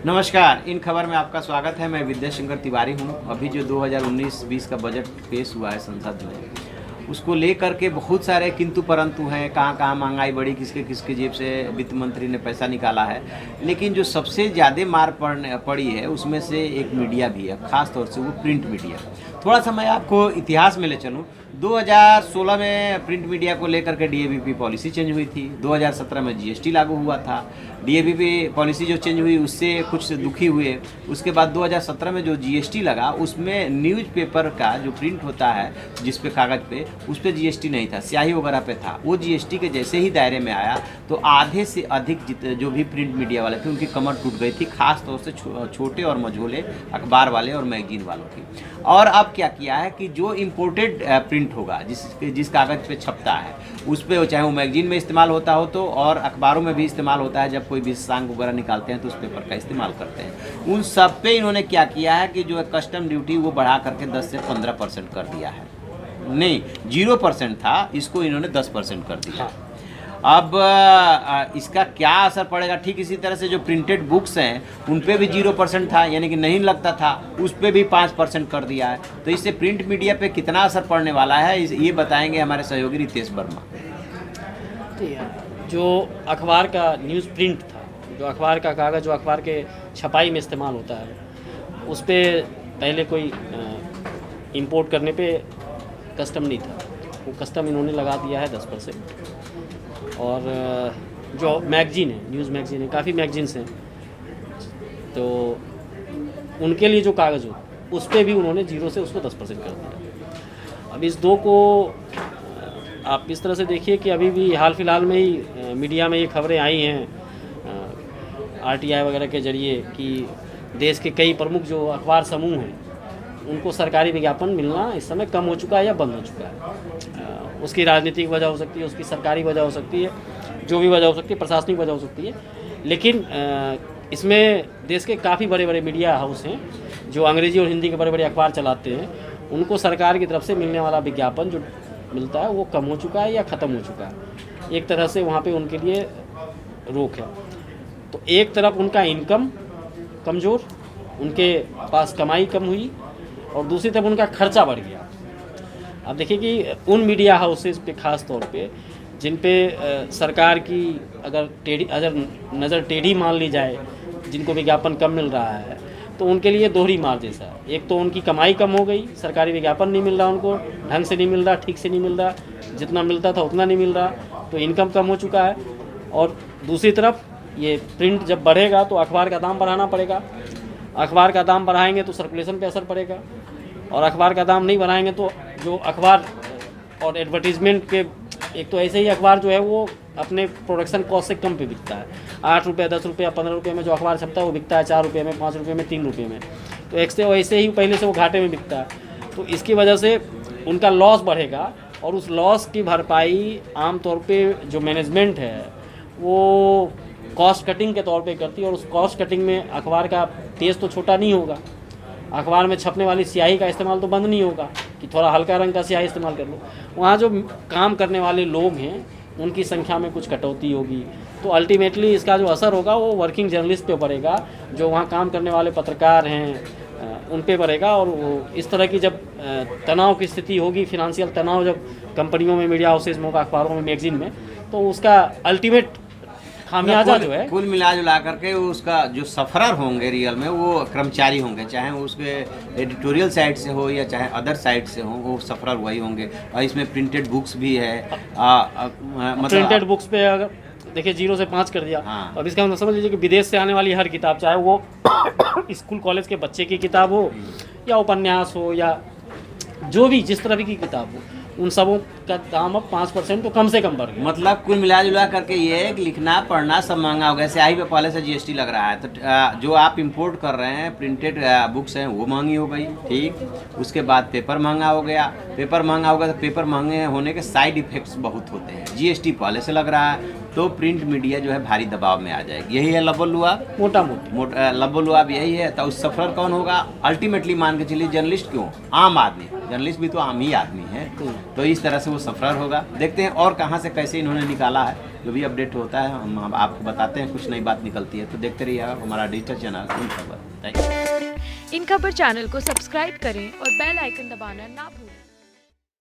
नमस्कार, इन खबर में आपका स्वागत है। मैं विद्याशंकर तिवारी हूं। अभी जो 2019-20 का बजट पेश हुआ है संसद में, उसको लेकर के बहुत सारे किंतु परंतु हैं। कहाँ कहाँ महंगाई बढ़ी, किसके किसके जेब से वित्त मंत्री ने पैसा निकाला है। लेकिन जो सबसे ज़्यादा मार पड़ी है उसमें से एक मीडिया भी है, ख़ास तौर से वो प्रिंट मीडिया। थोड़ा सा मैं आपको इतिहास में ले चलूँ। 2016 में प्रिंट मीडिया को लेकर के डीएवीपी पॉलिसी चेंज हुई थी। 2017 में जीएसटी लागू हुआ था। डीएवीपी पॉलिसी जो चेंज हुई उससे कुछ दुखी हुए। उसके बाद 2017 में जो जीएसटी लगा उसमें न्यूज़पेपर का जो प्रिंट होता है, जिस पे कागज़ पे, उस पर जीएसटी नहीं था, स्याही वगैरह पे था। वो जीएसटी के जैसे ही दायरे में आया तो आधे से अधिक जो भी प्रिंट मीडिया वाले थे उनकी कमर टूट गई थी, खास तौर से छोटे और मझोले अखबार वाले और मैगजीन वालों की। और अब क्या किया है कि जो इम्पोर्टेड प्रिंट होगा, जिस कागज़ पे छपता है उस पर, चाहे वो मैगजीन में इस्तेमाल होता हो तो, और अखबारों में भी इस्तेमाल होता है, जब कोई विशेषांक वगैरह निकालते हैं तो उस पेपर का इस्तेमाल करते हैं। उन सब पे इन्होंने क्या किया है कि जो कस्टम ड्यूटी वो बढ़ा करके 10 से 15% कर दिया है। नहीं, 0% था, इसको इन्होंने 10% कर दिया। अब इसका क्या असर पड़ेगा? ठीक इसी तरह से जो प्रिंटेड बुक्स हैं उन पे भी 0% था, यानी कि नहीं लगता था, उस पे भी 5% कर दिया है। तो इससे प्रिंट मीडिया पे कितना असर पड़ने वाला है, ये बताएंगे हमारे सहयोगी रितेश वर्मा। जो अखबार का न्यूज़ प्रिंट था, जो अखबार का कागज़ जो अखबार के छपाई में इस्तेमाल होता है, उस पर पहले कोई इंपोर्ट करने पे कस्टम नहीं था। वो कस्टम इन्होंने लगा दिया है 10%। और जो मैगजीन है, न्यूज़ मैगजीन है, काफ़ी मैगजीन्स हैं, तो उनके लिए जो कागज़ हो उस पर भी उन्होंने 0 से उसको 10% कर दिया। अब इस दो को आप इस तरह से देखिए कि अभी भी हाल फिलहाल में ही मीडिया में ये खबरें आई हैं आरटीआई वगैरह के जरिए कि देश के कई प्रमुख जो अखबार समूह हैं उनको सरकारी विज्ञापन मिलना इस समय कम हो चुका है या बंद हो चुका है। उसकी राजनीतिक वजह हो सकती है, उसकी सरकारी वजह हो सकती है, जो भी वजह हो सकती है, प्रशासनिक वजह हो सकती है। लेकिन इसमें देश के काफ़ी बड़े बड़े मीडिया हाउस हैं जो अंग्रेजी और हिंदी के बड़े बड़े अखबार चलाते हैं, उनको सरकार की तरफ से मिलने वाला विज्ञापन जो मिलता है वो कम हो चुका है या ख़त्म हो चुका है। एक तरह से वहाँ पे उनके लिए रोक है। तो एक तरफ उनका इनकम कमज़ोर, उनके पास कमाई कम हुई, और दूसरी तरफ उनका खर्चा बढ़ गया। अब देखिए कि उन मीडिया हाउसेस पे ख़ास तौर पे जिन पे सरकार की अगर नज़र टेढ़ी मान ली जाए, जिनको विज्ञापन कम मिल रहा है, तो उनके लिए दोहरी मार जैसा है। एक तो उनकी कमाई कम हो गई, सरकारी विज्ञापन नहीं मिल रहा, उनको ढंग से नहीं मिल रहा, ठीक से नहीं मिल रहा, जितना मिलता था उतना नहीं मिल रहा, तो इनकम कम हो चुका है। और दूसरी तरफ ये प्रिंट जब बढ़ेगा तो अखबार का दाम बढ़ाना पड़ेगा। अखबार का दाम बढ़ाएंगे तो सर्कुलेशन पे असर पड़ेगा, और अखबार का दाम नहीं बढ़ाएंगे तो जो अखबार और एडवर्टीजमेंट के, एक तो ऐसे ही अखबार जो है वो अपने प्रोडक्शन कॉस्ट से कम पे बिकता है। 8 रुपये, 10 रुपये, 15 रुपये में जो अखबार छपता है वो बिकता है 4 रुपये में, 5 रुपये में, 3 रुपये में। तो एक से वैसे ही पहले से वो घाटे में बिकता है। तो इसकी वजह से उनका लॉस बढ़ेगा, और उस लॉस की भरपाई आमतौर पर जो मैनेजमेंट है वो कॉस्ट कटिंग के तौर पे करती है। और उस कॉस्ट कटिंग में अखबार का तेज़ तो छोटा नहीं होगा, अखबार में छपने वाली स्याही का इस्तेमाल तो बंद नहीं होगा कि थोड़ा हल्का रंग का स्याही इस्तेमाल कर लो। वहाँ जो काम करने वाले लोग हैं उनकी संख्या में कुछ कटौती होगी। तो अल्टीमेटली इसका जो असर होगा वो वर्किंग जर्नलिस्ट पे पड़ेगा, जो वहाँ काम करने वाले पत्रकार हैं उन पे पड़ेगा। और वो इस तरह की जब तनाव की स्थिति होगी, फिनंशियल तनाव जब कंपनियों में, मीडिया हाउसेज में होगा, अखबारों में, मैगजीन में, तो उसका अल्टीमेट खामियाजा जो है, कुल मिला जुला करके उसका जो सफरर होंगे रियल में वो कर्मचारी होंगे, चाहे वो उसके एडिटोरियल साइड से हो या चाहे अदर साइड से हो, वो सफरर वही होंगे। और इसमें प्रिंटेड बुक्स भी है। मतलब प्रिंटेड बुक्स पे अगर देखिए 0 से 5 कर दिया। हाँ। अब इसका मतलब समझ लीजिए कि विदेश से आने वाली हर किताब, चाहे वो स्कूल कॉलेज के बच्चे की किताब हो या उपन्यास हो या जो भी जिस तरह की किताब हो, उन सबों का दाम अब 5% तो कम से कम बढ़ गया। मतलब कुल मिला जुला करके ये लिखना पढ़ना सब महंगा हो गया। स्याही पे पहले से जीएसटी लग रहा है, तो जो आप इंपोर्ट कर रहे हैं प्रिंटेड बुक्स हैं वो महंगी हो गई। ठीक, उसके बाद पेपर महंगा हो गया। पेपर महंगा हो गया तो पेपर महंगे होने के साइड इफेक्ट्स बहुत होते हैं। जीएसटी पहले से लग रहा है, तो प्रिंट मीडिया जो है भारी दबाव में आ जाएगी। यही है लबोलुआब, मोटा मोटा लबोलुआब यही है। तो उस सफर कौन होगा? अल्टीमेटली मान के चलिए जर्नलिस्ट क्यों, आम आदमी। जर्नलिस्ट भी तो आम ही आदमी है, तो इस तरह से वो सफ़र होगा। देखते हैं और कहाँ से कैसे इन्होंने निकाला है, जो भी अपडेट होता है हम आपको बताते हैं। कुछ नई बात निकलती है तो देखते रहिए हमारा डिजिटल चैनल इन खबर। इन खबर चैनल को सब्सक्राइब करें और बेल आइकन दबाना ना भूलें।